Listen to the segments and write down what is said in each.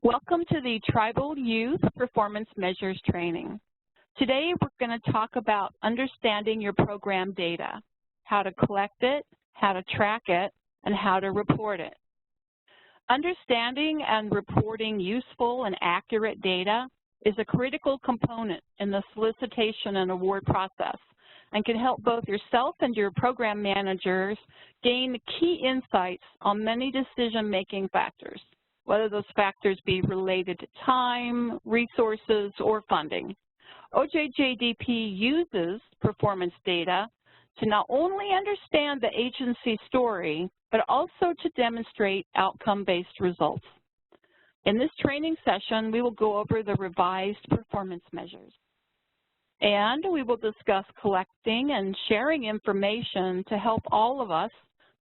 Welcome to the Tribal Youth Performance Measures Training. Today we're going to talk about understanding your program data, how to collect it, how to track it, and how to report it. Understanding and reporting useful and accurate data is a critical component in the solicitation and award process and can help both yourself and your program managers gain key insights on many decision-making factors, whether those factors be related to time, resources, or funding. OJJDP uses performance data to not only understand the agency story, but also to demonstrate outcome-based results. In this training session, we will go over the revised performance measures. And we will discuss collecting and sharing information to help all of us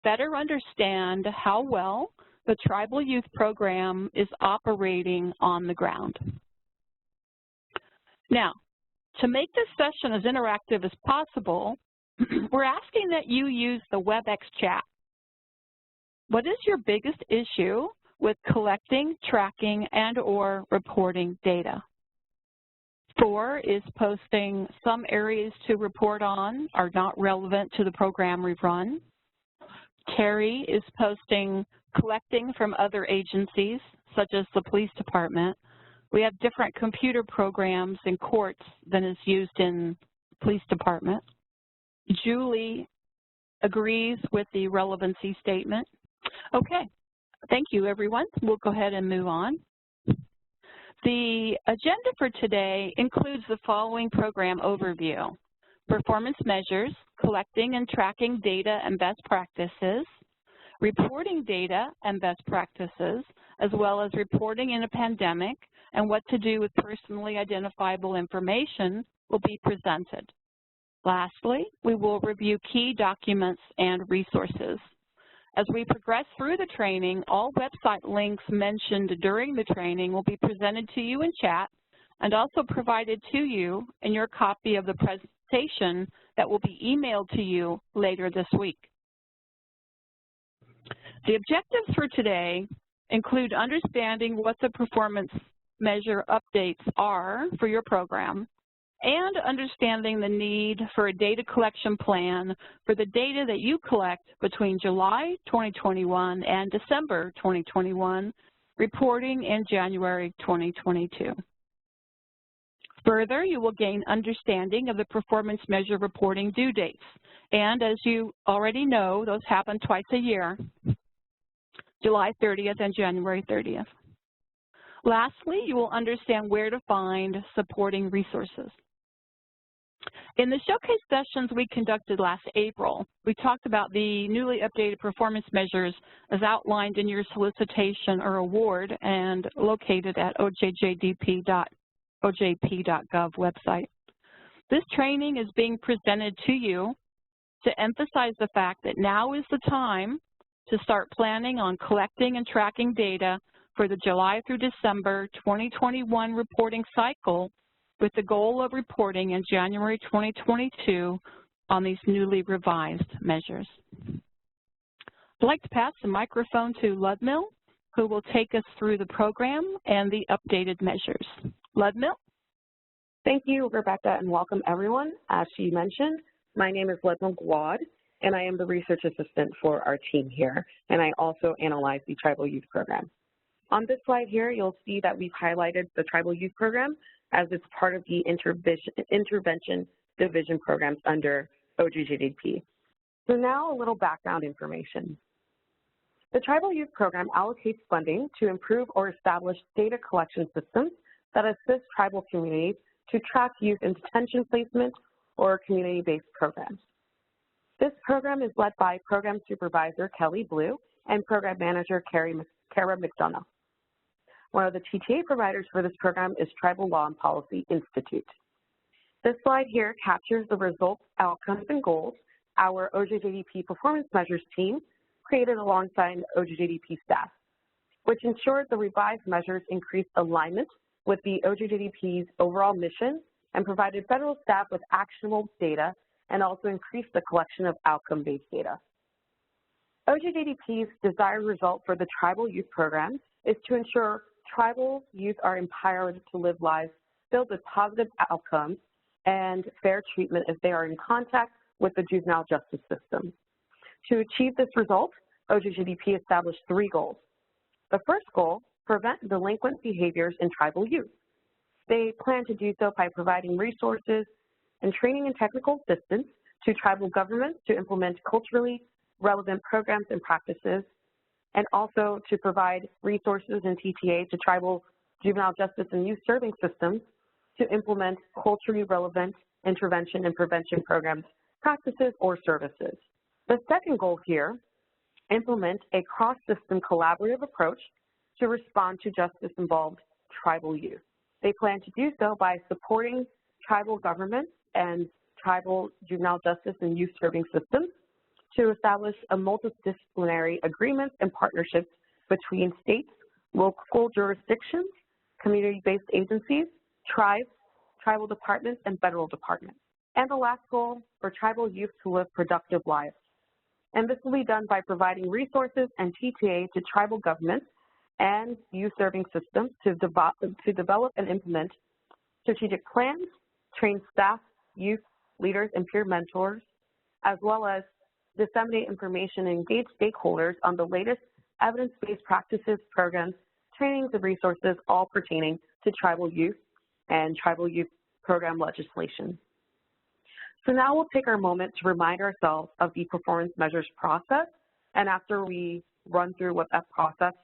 better understand how well the Tribal Youth Program is operating on the ground. Now, to make this session as interactive as possible, we're asking that you use the WebEx chat. What is your biggest issue with collecting, tracking, and/or reporting data? 4 is posting some areas to report on are not relevant to the program we've run. Terry is posting collecting from other agencies, such as the police department. We have different computer programs in courts than is used in the police department. Julie agrees with the relevancy statement. Okay, thank you everyone. We'll go ahead and move on. The agenda for today includes the following program overview: performance measures, collecting and tracking data and best practices, reporting data and best practices, as well as reporting in a pandemic and what to do with personally identifiable information will be presented. Lastly, we will review key documents and resources. As we progress through the training, all website links mentioned during the training will be presented to you in chat and also provided to you in your copy of the presentation that will be emailed to you later this week. The objectives for today include understanding what the performance measure updates are for your program and understanding the need for a data collection plan for the data that you collect between July 2021 and December 2021, reporting in January 2022. Further, you will gain understanding of the performance measure reporting due dates. And as you already know, those happen twice a year, July 30th and January 30th. Lastly, you will understand where to find supporting resources. In the showcase sessions we conducted last April, we talked about the newly updated performance measures as outlined in your solicitation or award and located at OJJDP.ojp.gov website. This training is being presented to you to emphasize the fact that now is the time to start planning on collecting and tracking data for the July through December 2021 reporting cycle with the goal of reporting in January 2022 on these newly revised measures. I'd like to pass the microphone to Ludmil, who will take us through the program and the updated measures. Ludmil? Thank you, Rebecca, and welcome everyone. As she mentioned, my name is Ludmil Gwad, and I am the research assistant for our team here, and I also analyze the Tribal Youth Program. On this slide here, you'll see that we've highlighted the Tribal Youth Program as it's part of the intervention division programs under OJJDP. So now a little background information. The Tribal Youth Program allocates funding to improve or establish data collection systems that assist tribal communities to track youth in detention placement or community-based programs. This program is led by Program Supervisor Kelly Blue and Program Manager Kara McDonough. One of the TTA providers for this program is Tribal Law and Policy Institute. This slide here captures the results, outcomes, and goals our OJJDP performance measures team created alongside OJJDP staff, which ensured the revised measures increased alignment with the OJJDP's overall mission and provided federal staff with actionable data and also increased the collection of outcome-based data. OJJDP's desired result for the Tribal Youth Program is to ensure tribal youth are empowered to live lives filled with positive outcomes and fair treatment if they are in contact with the juvenile justice system. To achieve this result, OJJDP established 3 goals. The first goal, prevent delinquent behaviors in tribal youth. They plan to do so by providing resources and training and technical assistance to tribal governments to implement culturally relevant programs and practices, and also to provide resources and TTA to tribal juvenile justice and youth serving systems to implement culturally relevant intervention and prevention programs, practices, or services. The second goal here, implement a cross-system collaborative approach to respond to justice-involved tribal youth. They plan to do so by supporting tribal governments and tribal juvenile justice and youth serving systems to establish a multidisciplinary agreements and partnerships between states, local jurisdictions, community-based agencies, tribes, tribal departments, and federal departments. And the last goal, for tribal youth to live productive lives. And this will be done by providing resources and TTA to tribal governments and youth serving systems to develop and implement strategic plans, train staff, youth leaders, and peer mentors, as well as disseminate information and engage stakeholders on the latest evidence-based practices, programs, trainings, and resources, all pertaining to tribal youth and tribal youth program legislation. So now we'll take our moment to remind ourselves of the performance measures process, and after we run through what that process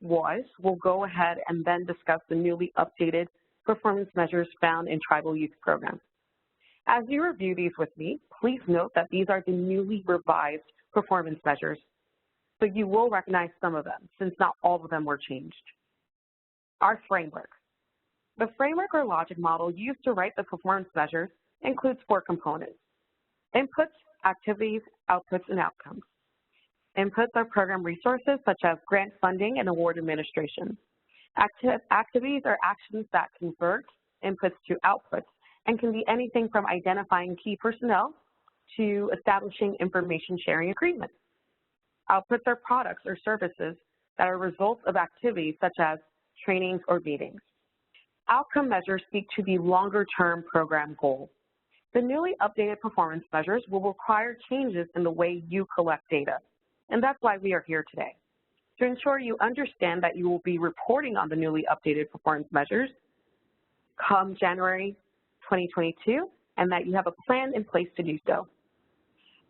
was, we'll go ahead and then discuss the newly updated performance measures found in tribal youth programs. As you review these with me, please note that these are the newly revised performance measures, so you will recognize some of them, since not all of them were changed. Our framework. The framework or logic model used to write the performance measures includes 4 components: inputs, activities, outputs, and outcomes. Inputs are program resources such as grant funding and award administration. Activities are actions that convert inputs to outputs and can be anything from identifying key personnel to establishing information sharing agreements. Outputs are products or services that are results of activities such as trainings or meetings. Outcome measures speak to the longer-term program goal. The newly updated performance measures will require changes in the way you collect data, and that's why we are here today, to ensure you understand that you will be reporting on the newly updated performance measures come January 2022, and that you have a plan in place to do so.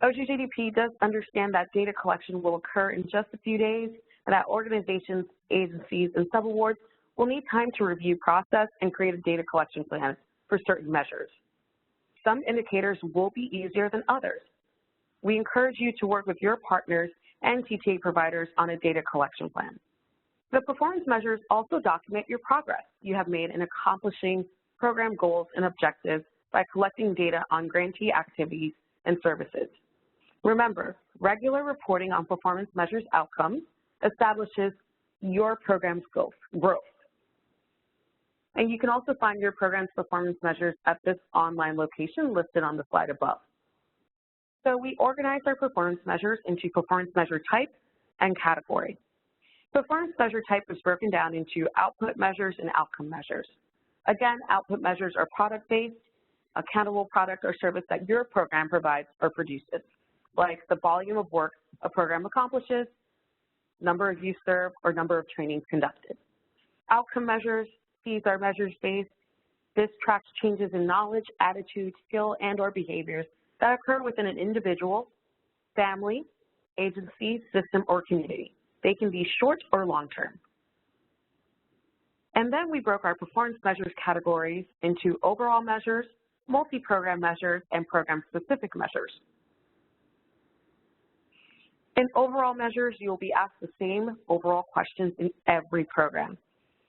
OJJDP does understand that data collection will occur in just a few days, and that organizations, agencies, and subawards will need time to review process and create a data collection plan for certain measures. Some indicators will be easier than others. We encourage you to work with your partners and TTA providers on a data collection plan. The performance measures also document your progress you have made in accomplishing program goals and objectives by collecting data on grantee activities and services. Remember, regular reporting on performance measures outcomes establishes your program's growth. And you can also find your program's performance measures at this online location listed on the slide above. So we organize our performance measures into performance measure type and category. Performance measure type is broken down into output measures and outcome measures. Again, output measures are product-based, accountable product or service that your program provides or produces, like the volume of work a program accomplishes, number of youth served, or number of trainings conducted. Outcome measures, these are measures-based. This tracks changes in knowledge, attitude, skill, and/or behaviors that occur within an individual, family, agency, system, or community. They can be short or long-term. And then we broke our performance measures categories into overall measures, multi-program measures, and program-specific measures. In overall measures, you'll be asked the same overall questions in every program.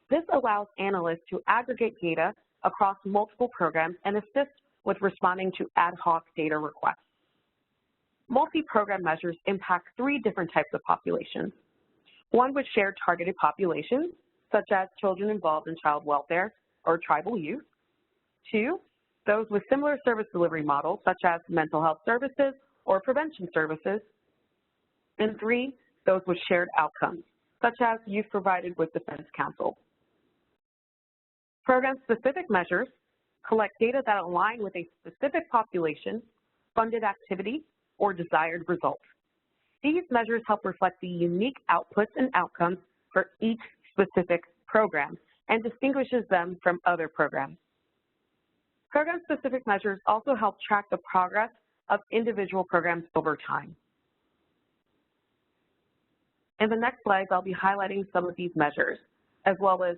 This allows analysts to aggregate data across multiple programs and assist with responding to ad hoc data requests. Multi-program measures impact 3 different types of populations. One with shared targeted populations, such as children involved in child welfare or tribal youth. 2, those with similar service delivery models, such as mental health services or prevention services. And 3, those with shared outcomes, such as youth provided with defense counsel. Program-specific measures collect data that align with a specific population, funded activity, or desired result. These measures help reflect the unique outputs and outcomes for each specific program and distinguishes them from other programs. Program-specific measures also help track the progress of individual programs over time. In the next slides, I'll be highlighting some of these measures, as well as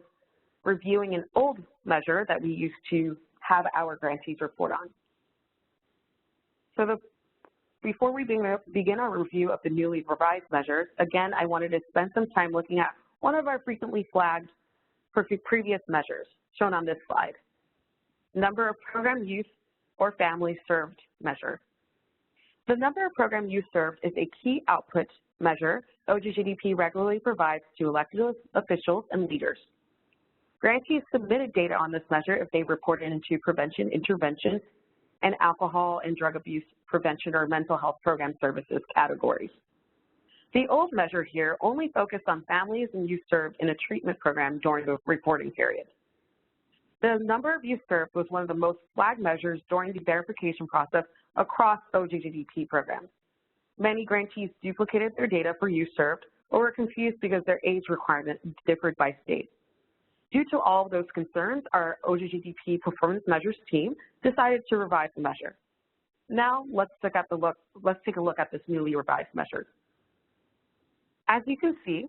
reviewing an old measure that we used to have our grantees report on. So before we begin our review of the newly revised measures, again, I wanted to spend some time looking at one of our frequently flagged previous measures, shown on this slide. Number of program youth or families served measure. The number of program youth served is a key output measure OJJDP regularly provides to elected officials and leaders. Grantees submitted data on this measure if they reported into prevention, intervention, and alcohol and drug abuse prevention or mental health program services categories. The old measure here only focused on families and youth served in a treatment program during the reporting period. The number of youth served was one of the most flagged measures during the verification process across OJJDP programs. Many grantees duplicated their data for youth served or were confused because their age requirement differed by state. Due to all of those concerns, our OJJDP performance measures team decided to revise the measure. Now let's take a look at this newly revised measure. As you can see,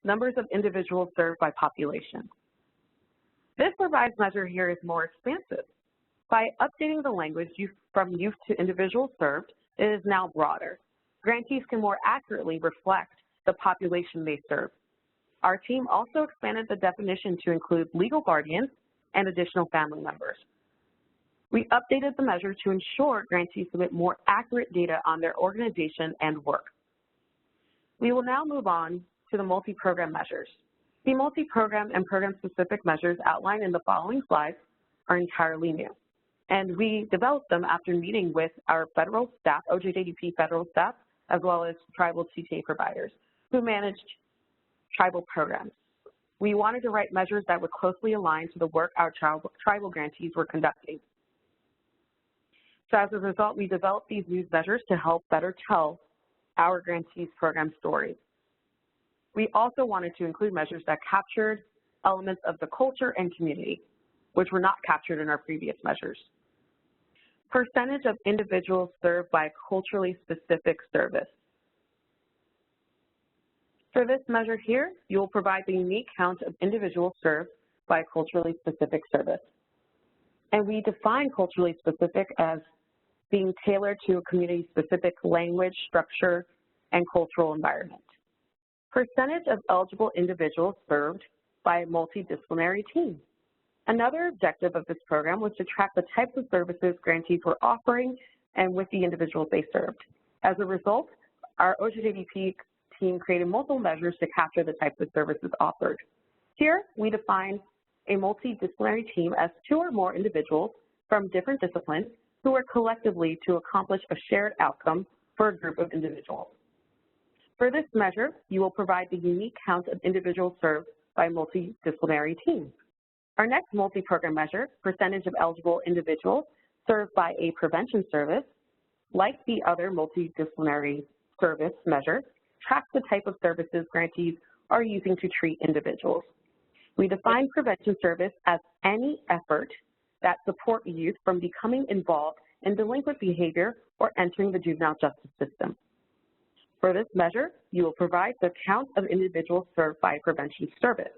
numbers of individuals served by population. This revised measure here is more expansive. By updating the language from youth to individuals served, it is now broader. Grantees can more accurately reflect the population they serve. Our team also expanded the definition to include legal guardians and additional family members. We updated the measure to ensure grantees submit more accurate data on their organization and work. We will now move on to the multi-program measures. The multi-program and program-specific measures outlined in the following slides are entirely new, and we developed them after meeting with our federal staff, OJJDP federal staff, as well as tribal CTA providers who managed tribal programs. We wanted to write measures that would closely align to the work our tribal grantees were conducting. So as a result, we developed these new measures to help better tell our grantees' program stories. We also wanted to include measures that captured elements of the culture and community, which were not captured in our previous measures. Percentage of individuals served by culturally specific service. For this measure here, you will provide the unique count of individuals served by culturally specific service. And we define culturally specific as being tailored to a community-specific language, structure, and cultural environment. Percentage of eligible individuals served by a multidisciplinary team. Another objective of this program was to track the types of services grantees were offering and with the individuals they served. As a result, our OJJDP team created multiple measures to capture the types of services offered. Here, we define a multidisciplinary team as 2 or more individuals from different disciplines who work collectively to accomplish a shared outcome for a group of individuals. For this measure, you will provide the unique count of individuals served by a multidisciplinary team. Our next multi-program measure, percentage of eligible individuals served by a prevention service, like the other multidisciplinary service measure, tracks the type of services grantees are using to treat individuals. We define prevention service as any effort that support youth from becoming involved in delinquent behavior or entering the juvenile justice system. For this measure, you will provide the count of individuals served by a prevention service.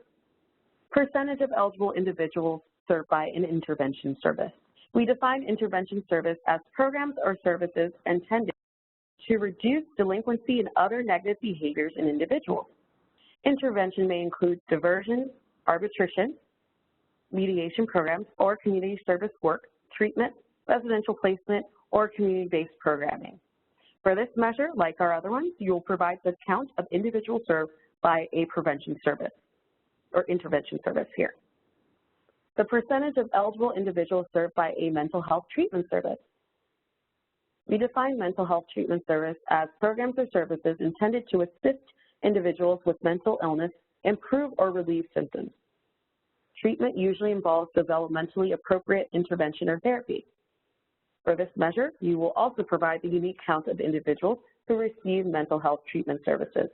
Percentage of eligible individuals served by an intervention service. We define intervention service as programs or services intended to reduce delinquency and other negative behaviors in individuals. Intervention may include diversion, arbitration, mediation programs, or community service work, treatment, residential placement, or community-based programming. For this measure, like our other ones, you will provide the count of individuals served by a prevention service, or intervention service here. The percentage of eligible individuals served by a mental health treatment service. We define mental health treatment service as programs or services intended to assist individuals with mental illness improve or relieve symptoms. Treatment usually involves developmentally appropriate intervention or therapy. For this measure, you will also provide the unique count of individuals who receive mental health treatment services.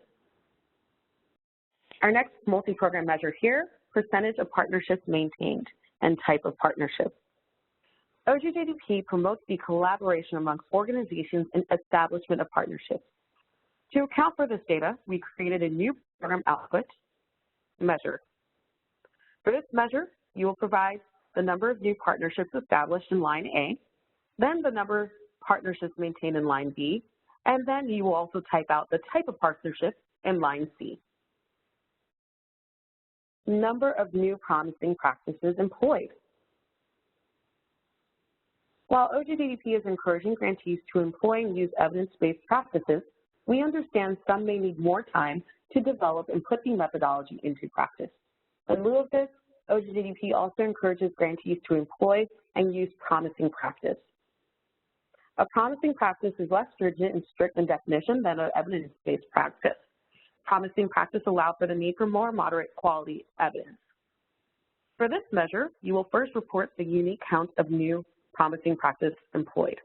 Our next multi-program measure here, percentage of partnerships maintained and type of partnership. OJJDP promotes the collaboration amongst organizations and establishment of partnerships. To account for this data, we created a new program output measure. For this measure, you will provide the number of new partnerships established in line A, then the number of partnerships maintained in line B, and then you will also type out the type of partnership in line C. Number of new promising practices employed. While OJJDP is encouraging grantees to employ and use evidence-based practices, we understand some may need more time to develop and put the methodology into practice. In lieu of this, OJJDP also encourages grantees to employ and use promising practice. A promising practice is less stringent and strict in definition than an evidence-based practice. Promising practice allows for the need for more moderate quality evidence. For this measure, you will first report the unique count of new promising practice employed.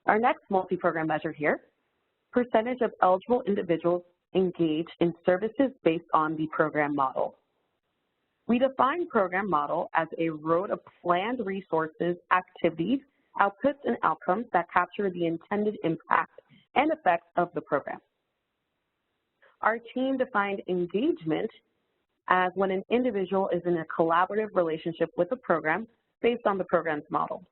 Our next multi-program measure here, percentage of eligible individuals engaged in services based on the program model. We define program model as a road of planned resources, activities, outputs, and outcomes that capture the intended impact and effects of the program. Our team defined engagement as when an individual is in a collaborative relationship with a program based on the program's model.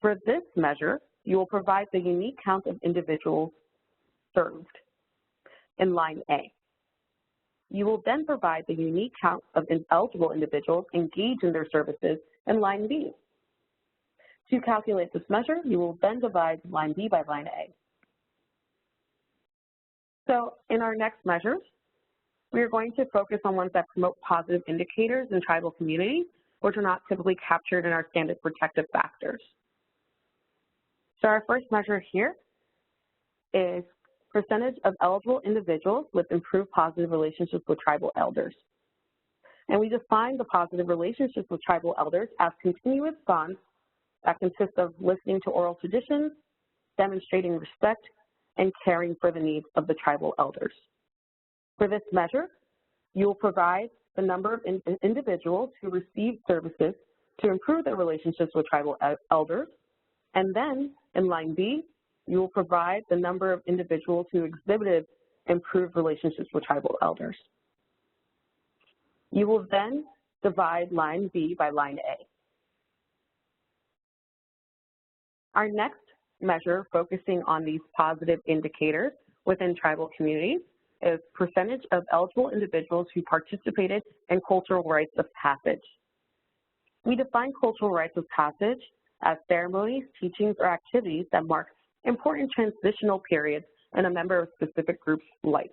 For this measure, you will provide the unique count of individuals served in line A. You will then provide the unique count of eligible individuals engaged in their services in line B. To calculate this measure, you will then divide line B by line A. So in our next measures, we are going to focus on ones that promote positive indicators in tribal communities, which are not typically captured in our standard protective factors. So our first measure here is percentage of eligible individuals with improved positive relationships with tribal elders. And we define the positive relationships with tribal elders as continuous bonds that consist of listening to oral traditions, demonstrating respect, and caring for the needs of the tribal elders. For this measure, you will provide the number of individuals who receive services to improve their relationships with tribal elders, and then in line B, you will provide the number of individuals who exhibited improved relationships with tribal elders. You will then divide line B by line A. Our next measure focusing on these positive indicators within tribal communities is percentage of eligible individuals who participated in cultural rites of passage. We define cultural rites of passage as ceremonies, teachings, or activities that mark important transitional periods in a member of a specific group's life.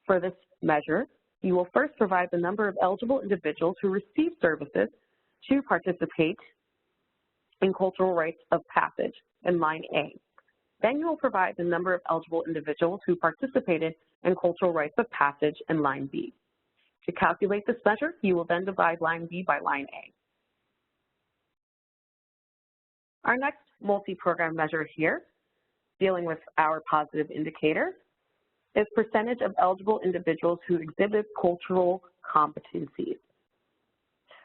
For this measure, you will first provide the number of eligible individuals who receive services to participate in cultural rites of passage in line A. Then you will provide the number of eligible individuals who participated in cultural rites of passage in line B. To calculate this measure, you will then divide line B by line A. Our next multi-program measure here, dealing with our positive indicator, is percentage of eligible individuals who exhibit cultural competencies.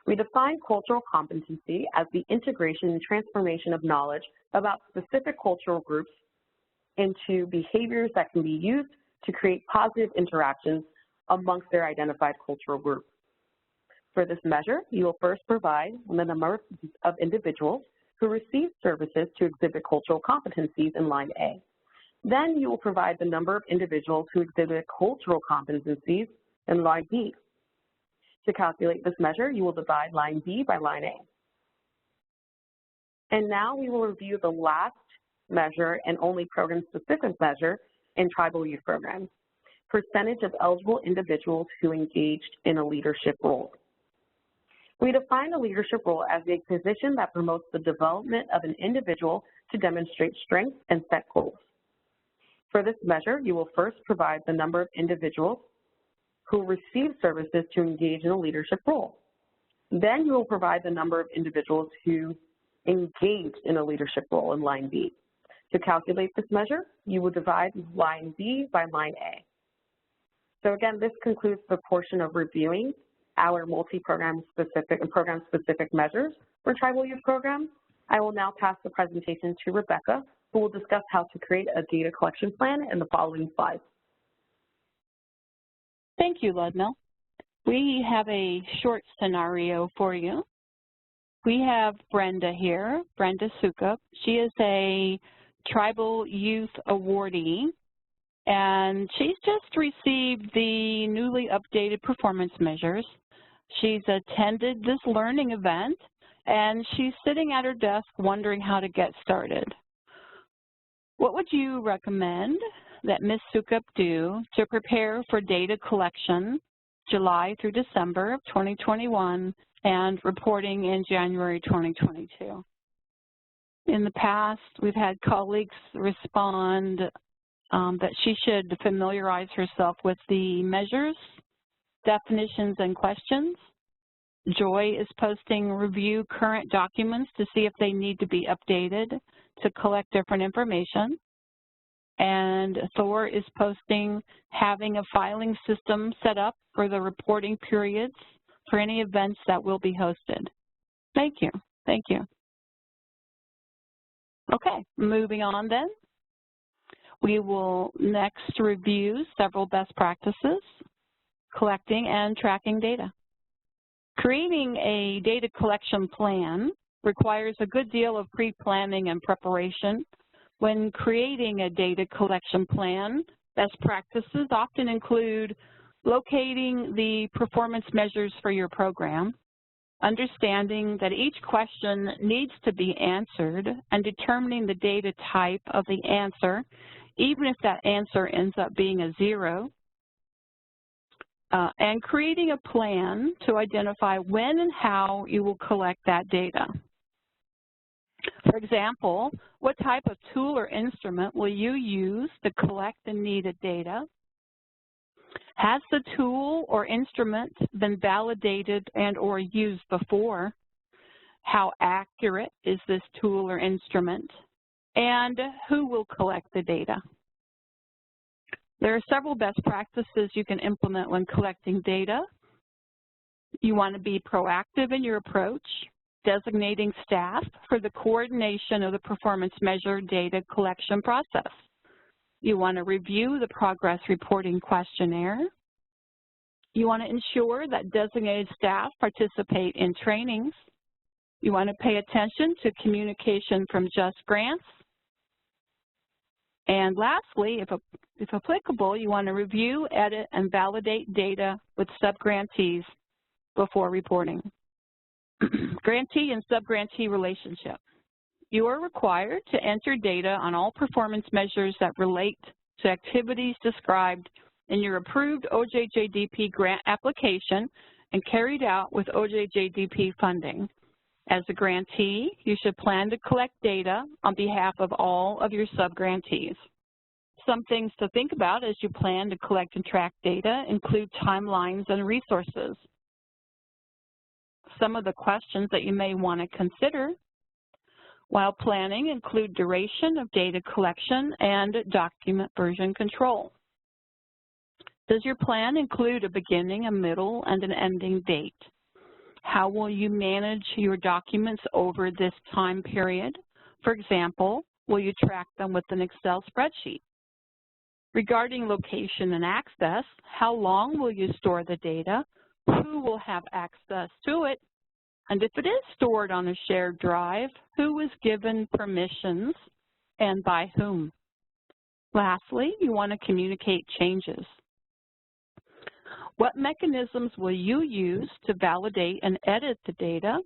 We define cultural competency as the integration and transformation of knowledge about specific cultural groups into behaviors that can be used to create positive interactions amongst their identified cultural group. For this measure, you will first provide the number of individuals who receive services to exhibit cultural competencies in line A. Then you will provide the number of individuals who exhibit cultural competencies in line B. To calculate this measure, you will divide line B by line A. And now we will review the last measure and only program-specific measure in tribal youth programs, percentage of eligible individuals who engaged in a leadership role. We define a leadership role as a position that promotes the development of an individual to demonstrate strengths and set goals. For For this measure, you will first provide the number of individuals who receive services to engage in a leadership role. Then you will provide the number of individuals who engaged in a leadership role in line B. To calculate this measure, you will divide line B by line A. So again, this concludes the portion of reviewing our multi-program specific and program-specific measures for tribal youth programs. I will now pass the presentation to Rebecca, who will discuss how to create a data collection plan in the following slides. Thank you, Ludmil. We have a short scenario for you. We have Brenda here, Brenda Sukup. She is a Tribal Youth Awardee, and she's just received the newly updated performance measures. She's attended this learning event, and she's sitting at her desk wondering how to get started. What would you recommend that Ms. Sukup do to prepare for data collection July through December of 2021 and reporting in January 2022? In the past, we've had colleagues respond that she should familiarize herself with the measures, definitions, and questions. Joy is posting review current documents to see if they need to be updated to collect different information. And Thor is posting having a filing system set up for the reporting periods for any events that will be hosted. Thank you. Thank you. Okay, moving on then. We will next review several best practices, collecting and tracking data. Creating a data collection plan requires a good deal of pre-planning and preparation. When creating a data collection plan, best practices often include locating the performance measures for your program, understanding that each question needs to be answered, and determining the data type of the answer, even if that answer ends up being a 0, and creating a plan to identify when and how you will collect that data. For example, what type of tool or instrument will you use to collect the needed data? Has the tool or instrument been validated and or used before? How accurate is this tool or instrument? And who will collect the data? There are several best practices you can implement when collecting data. You want to be proactive in your approach, designating staff for the coordination of the performance measure data collection process. You want to review the progress reporting questionnaire. You want to ensure that designated staff participate in trainings. You want to pay attention to communication from JustGrants. And lastly, if applicable, you want to review, edit, and validate data with subgrantees before reporting. Grantee and subgrantee relationship. You are required to enter data on all performance measures that relate to activities described in your approved OJJDP grant application and carried out with OJJDP funding. As a grantee, you should plan to collect data on behalf of all of your subgrantees. Some things to think about as you plan to collect and track data include timelines and resources. Some of the questions that you may want to consider while planning include duration of data collection and document version control. Does your plan include a beginning, a middle, and an ending date? How will you manage your documents over this time period? For example, will you track them with an Excel spreadsheet? Regarding location and access, how long will you store the data? Who will have access to it? And if it is stored on a shared drive, who is given permissions and by whom? Lastly, you want to communicate changes. What mechanisms will you use to validate and edit the data?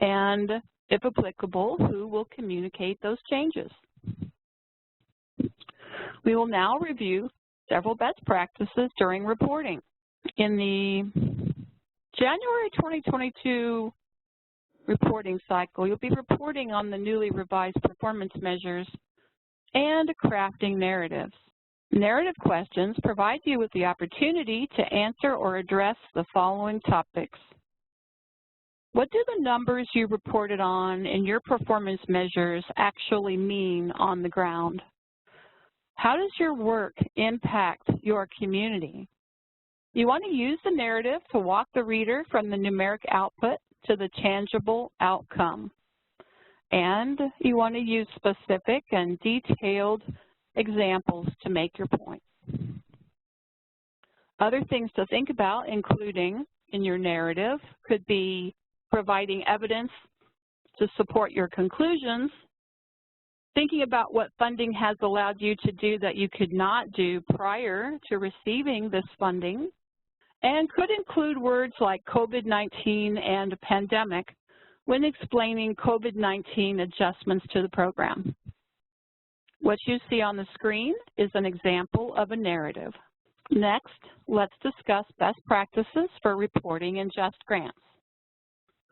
And if applicable, who will communicate those changes? We will now review several best practices during reporting. In the January 2022 reporting cycle, you'll be reporting on the newly revised performance measures and crafting narratives. Narrative questions provide you with the opportunity to answer or address the following topics. What do the numbers you reported on in your performance measures actually mean on the ground? How does your work impact your community? You want to use the narrative to walk the reader from the numeric output to the tangible outcome. And you want to use specific and detailed examples to make your point. Other things to think about, including in your narrative, could be providing evidence to support your conclusions, thinking about what funding has allowed you to do that you could not do prior to receiving this funding, and could include words like COVID-19 and pandemic when explaining COVID-19 adjustments to the program. What you see on the screen is an example of a narrative. Next, let's discuss best practices for reporting in JustGrants.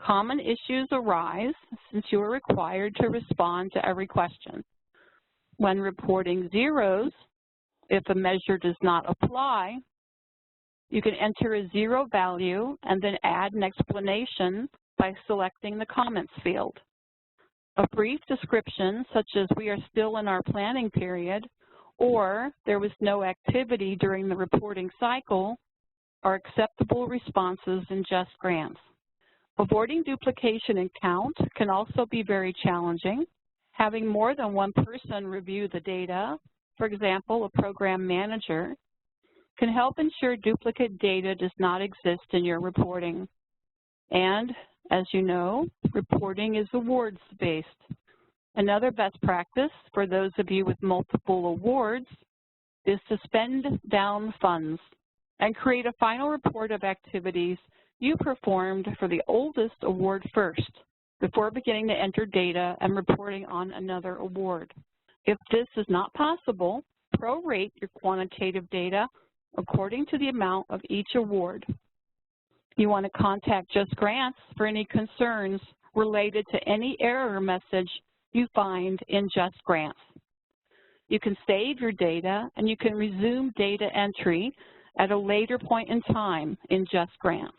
Common issues arise since you are required to respond to every question. When reporting zeros, if a measure does not apply, you can enter a zero value and then add an explanation by selecting the comments field. A brief description, such as "we are still in our planning period," or "there was no activity during the reporting cycle," are acceptable responses in JustGrants. Avoiding duplication and count can also be very challenging. Having more than one person review the data, for example, a program manager, can help ensure duplicate data does not exist in your reporting. And, as you know, reporting is awards-based. Another best practice for those of you with multiple awards is to spend down funds and create a final report of activities you performed for the oldest award first, before beginning to enter data and reporting on another award. If this is not possible, prorate your quantitative data according to the amount of each award. You want to contact JustGrants for any concerns related to any error message you find in JustGrants. You can save your data and you can resume data entry at a later point in time in JustGrants.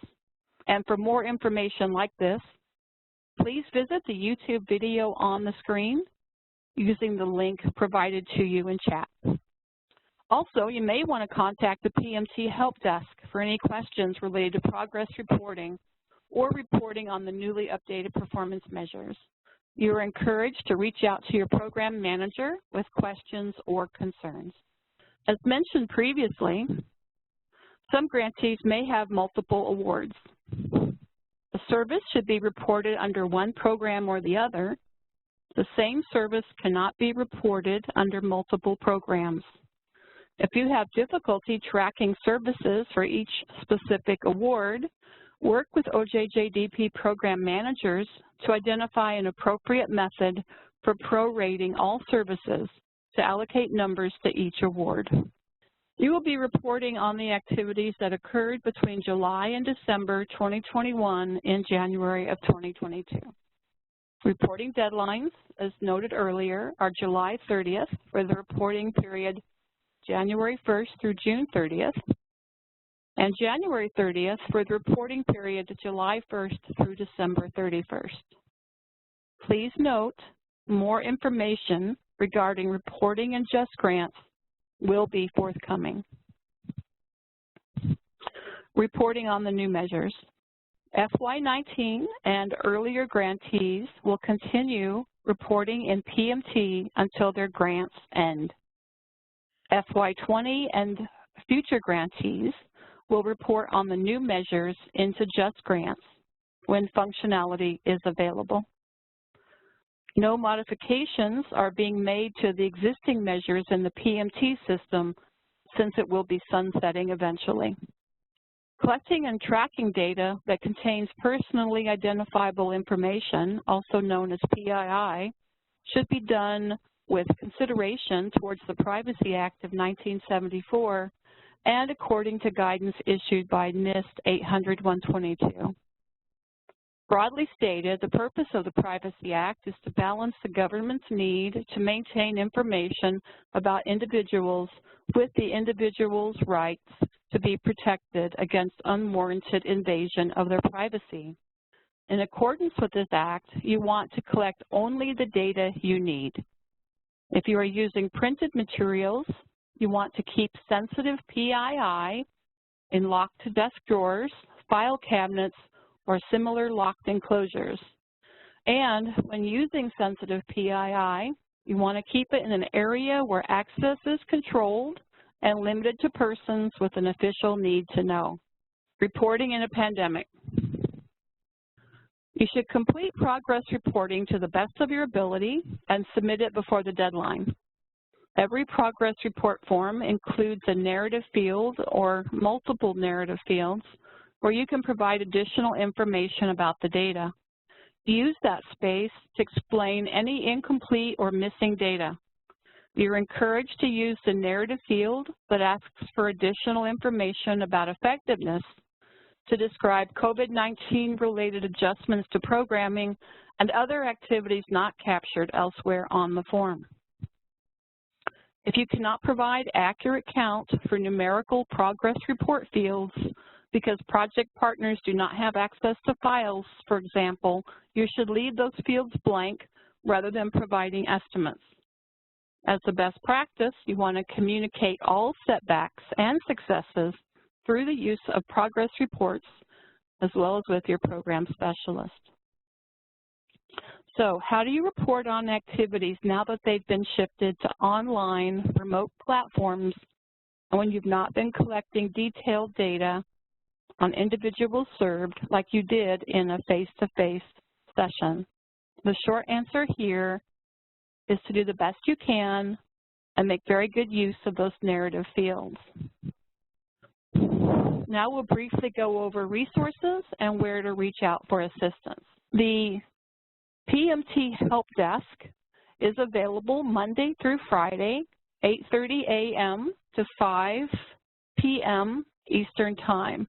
And for more information like this, please visit the YouTube video on the screen using the link provided to you in chat. Also, you may want to contact the PMT Helpdesk for any questions related to progress reporting or reporting on the newly updated performance measures. You are encouraged to reach out to your program manager with questions or concerns. As mentioned previously, some grantees may have multiple awards. A service should be reported under one program or the other. The same service cannot be reported under multiple programs. If you have difficulty tracking services for each specific award, work with OJJDP program managers to identify an appropriate method for prorating all services to allocate numbers to each award. You will be reporting on the activities that occurred between July and December 2021 and January of 2022. Reporting deadlines, as noted earlier, are July 30th for the reporting period January 1st through June 30th, and January 30th for the reporting period July 1st through December 31st. Please note, more information regarding reporting in JustGrants will be forthcoming. Reporting on the new measures. FY19 and earlier grantees will continue reporting in PMT until their grants end. FY20 and future grantees will report on the new measures into JustGrants when functionality is available. No modifications are being made to the existing measures in the PMT system since it will be sunsetting eventually. Collecting and tracking data that contains personally identifiable information, also known as PII, should be done with consideration towards the Privacy Act of 1974 and according to guidance issued by NIST 800-122. Broadly stated, the purpose of the Privacy Act is to balance the government's need to maintain information about individuals with the individual's rights to be protected against unwarranted invasion of their privacy. In accordance with this act, you want to collect only the data you need. If you are using printed materials, you want to keep sensitive PII in locked desk drawers, file cabinets, or similar locked enclosures. And when using sensitive PII, you want to keep it in an area where access is controlled and limited to persons with an official need to know. Reporting in a pandemic. You should complete progress reporting to the best of your ability and submit it before the deadline. Every progress report form includes a narrative field or multiple narrative fields where you can provide additional information about the data. Use that space to explain any incomplete or missing data. You're encouraged to use the narrative field that asks for additional information about effectiveness to describe COVID-19 related adjustments to programming and other activities not captured elsewhere on the form. If you cannot provide accurate count for numerical progress report fields because project partners do not have access to files, for example, you should leave those fields blank rather than providing estimates. As a best practice, you want to communicate all setbacks and successes through the use of progress reports as well as with your program specialist. So how do you report on activities now that they've been shifted to online remote platforms and when you've not been collecting detailed data on individuals served like you did in a face-to-face session? The short answer here is to do the best you can and make very good use of those narrative fields. Now we'll briefly go over resources and where to reach out for assistance. The PMT Helpdesk is available Monday through Friday, 8:30 a.m. to 5 p.m. Eastern Time.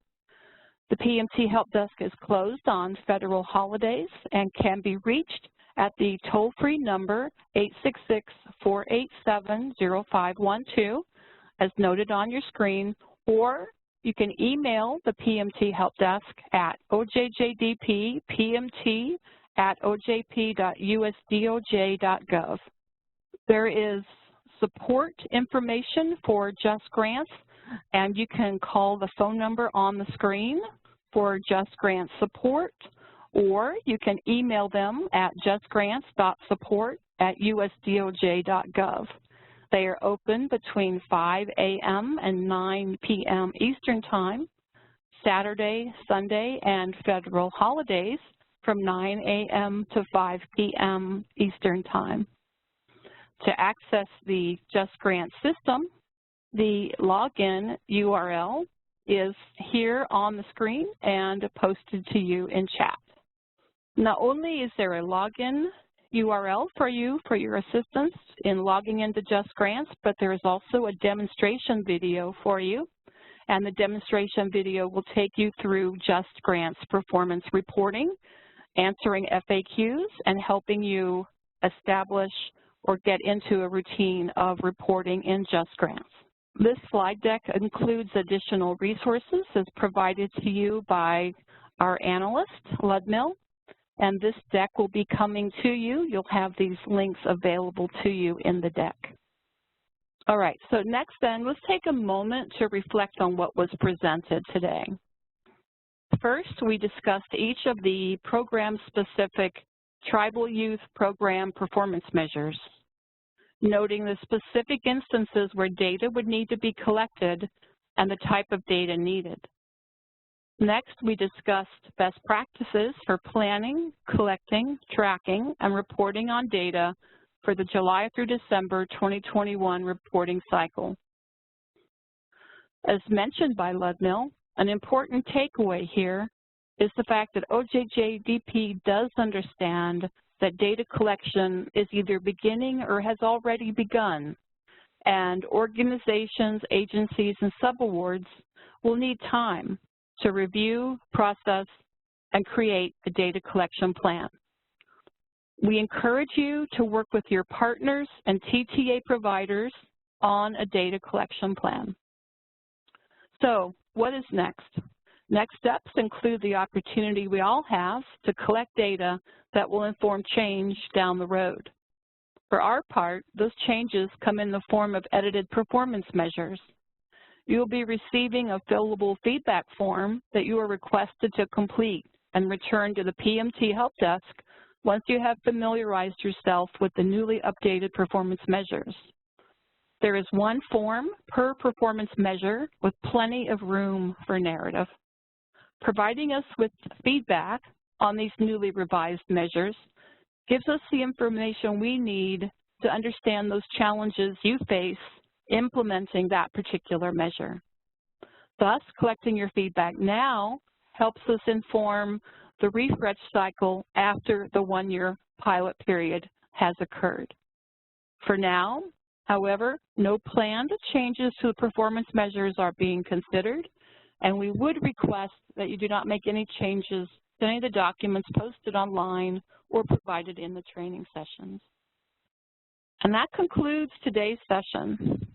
The PMT Helpdesk is closed on federal holidays and can be reached at the toll-free number 866-487-0512, as noted on your screen, or you can email the PMT Helpdesk at OJJDP@ojp.usdoj.gov. There is support information for JustGrants, and you can call the phone number on the screen for JustGrants support, or you can email them at justgrants.support@usdoj.gov. They are open between 5 a.m. and 9 p.m. Eastern Time, Saturday, Sunday, and federal holidays from 9 a.m. to 5 p.m. Eastern Time. To access the JustGrants system, the login URL is here on the screen and posted to you in chat. Not only is there a login URL for you for your assistance in logging into JustGrants, but there is also a demonstration video for you, and the demonstration video will take you through JustGrants performance reporting, answering FAQs, and helping you establish or get into a routine of reporting in JustGrants. This slide deck includes additional resources as provided to you by our analyst, Ludmill, and this deck will be coming to you. You'll have these links available to you in the deck. All right, so next then, let's take a moment to reflect on what was presented today. First, we discussed each of the program-specific Tribal Youth Program performance measures, noting the specific instances where data would need to be collected and the type of data needed. Next, we discussed best practices for planning, collecting, tracking, and reporting on data for the July through December 2021 reporting cycle. As mentioned by Ludmill, an important takeaway here is the fact that OJJDP does understand that data collection is either beginning or has already begun, and organizations, agencies, and subawards will need time to review, process, and create a data collection plan. We encourage you to work with your partners and TTA providers on a data collection plan. So, what is next? Next steps include the opportunity we all have to collect data that will inform change down the road. For our part, those changes come in the form of edited performance measures. You will be receiving a fillable feedback form that you are requested to complete and return to the PMT Helpdesk once you have familiarized yourself with the newly updated performance measures. There is one form per performance measure with plenty of room for narrative. Providing us with feedback on these newly revised measures gives us the information we need to understand those challenges you face implementing that particular measure. Thus, collecting your feedback now helps us inform the refresh cycle after the one-year pilot period has occurred. For now, however, no planned changes to the performance measures are being considered, and we would request that you do not make any changes to any of the documents posted online or provided in the training sessions. And that concludes today's session.